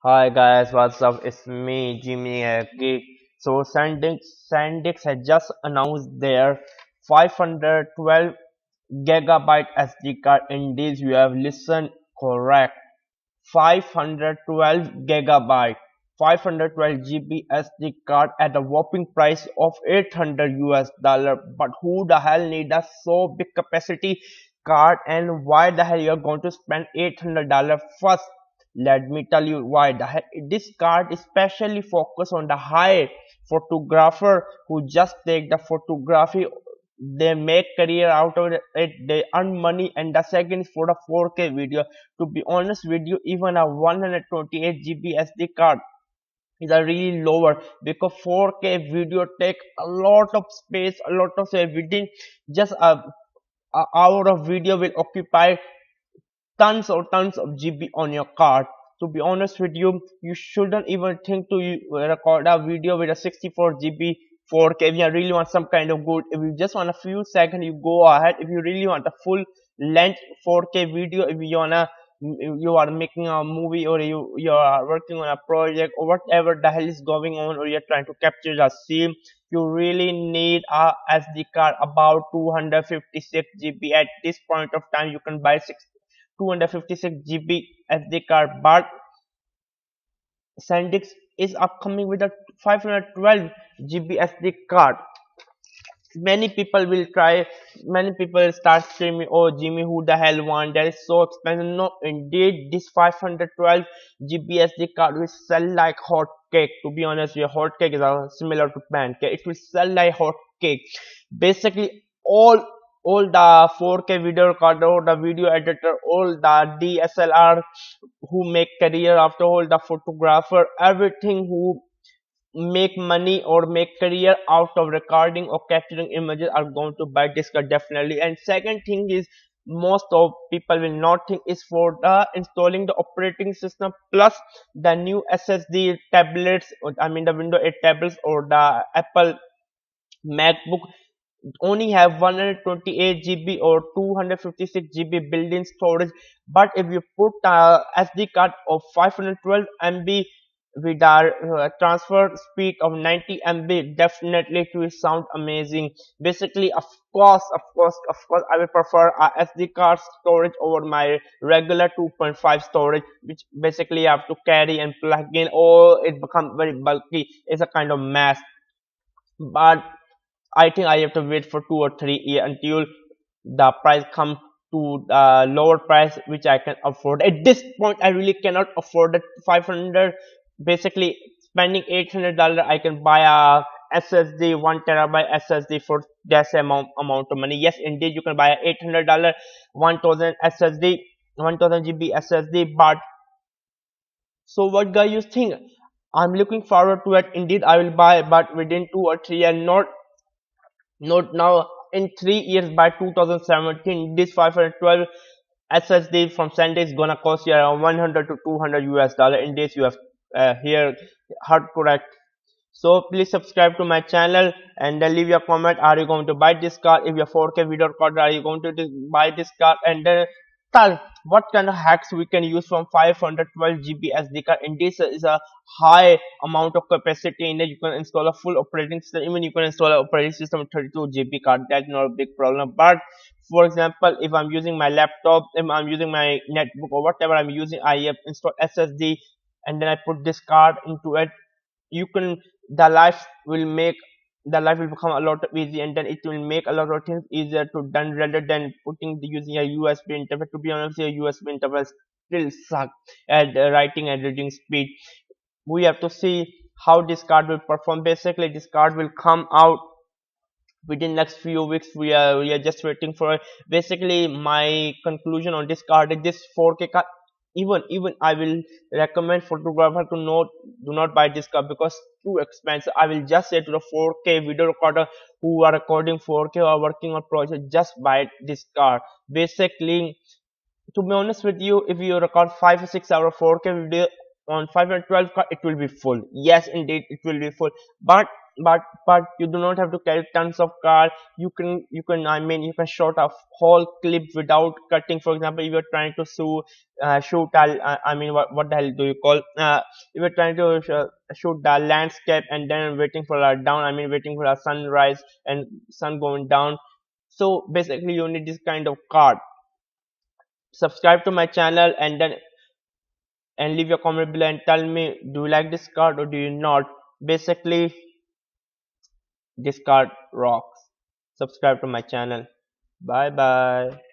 Hi guys, what's up? It's me, Jimmy Geek. So SanDisk has just announced their 512 gigabyte SD card. Indeed, you have listened correct. 512 gigabyte, 512 GB SD card at a whopping price of 800 US dollar. But who the hell need a so big capacity card, and why the hell you are going to spend $800? First, let me tell you why the hell this card is specially focused on the high photographer who just take the photography. They make career out of it, they earn money. And the second is for the 4K video. To be honest with you, even a 128 GB SD card is a really lower, because 4K video take a lot of space, a lot of space. Within just a hour of video will occupy tons of GB on your card. To be honest with you, you shouldn't even think to record a video with a 64 GB 4K. If you really want some kind of good, if you just want a few seconds, you go ahead. If you really want a full length 4K video, if you are making a movie, or you are working on a project, or whatever the hell is going on, or you're trying to capture a scene, you really need a SD card about 256 GB. At this point of time, you can buy 256 GB SD card, but SanDisk is upcoming with a 512 GB SD card. Many people will try, many people start screaming, oh Jimmy, who the hell want that, is so expensive. No, indeed, this 512 GB SD card will sell like hot cake. To be honest, your hot cake is similar to pancake. It will sell like hot cake. Basically, all the 4K video recorder, all the video editor, all the DSLR who make career after, all the photographer, everything who make money or make career out of recording or capturing images are going to buy this card definitely. And second thing is, most of people will not think is for the installing the operating system plus the new SSD tablets, I mean the Windows 8 tablets or the Apple MacBook only have 128 GB or 256 GB built-in storage. But if you put a SD card of 512 MB with our transfer speed of 90 MB, definitely it will sound amazing. Basically, of course, I will prefer a SD card storage over my regular 2.5 storage, which basically I have to carry and plug in. Oh, it becomes very bulky. It's a kind of mess. But I think I have to wait for 2 or 3 years until the price come to the lower price which I can afford. At this point, I really cannot afford it. 500, basically spending $800, I can buy a SSD, 1 terabyte SSD for this amount of money. Yes, indeed, you can buy a $800 1000 SSD, 1000 GB SSD. But so what guys you think? I'm looking forward to it. Indeed, I will buy, but within 2 or 3 years, not now. In 3 years, by 2017, this 512 SSD from SanDisk is gonna cost you around 100 to 200 US dollar. In this, you have here hard correct. So please subscribe to my channel and then leave your comment. Are you going to buy this car? If your 4K video recorder, are you going to buy this car? And then tell what kind of hacks we can use from 512 GB SD card. And this is a high amount of capacity in it. You can install a full operating system. Even you can install an operating system with 32 GB card. That's not a big problem. But for example, if I'm using my laptop, if I'm using my netbook or whatever I'm using, I have installed SSD and then I put this card into it. You can, the life will make, the life will become a lot easy, and then it will make a lot of things easier to done rather than putting the using a USB interface. To be honest, a USB interface still suck at writing and reading speed. We have to see how this card will perform. Basically, this card will come out within next few weeks. We are just waiting for it. Basically, my conclusion on this card is this 4K card. Even I will recommend photographer to not do not buy this card because too expensive. I will just say to the 4K video recorder who are recording 4K or working on project, just buy this card. Basically, to be honest with you, if you record 5 or 6 hour 4K video on 512 card, it will be full. Yes, indeed, it will be full. But but you do not have to carry tons of car. You can I mean you can shoot a whole clip without cutting. For example, if you're trying to shoot I mean what the hell do you call if you're trying to shoot the landscape and then waiting for a down, I mean waiting for a sunrise and sun going down. So basically you need this kind of card. Subscribe to my channel and leave your comment below and tell me, do you like this card or do you not. Basically, this card rocks. Subscribe to my channel. Bye bye.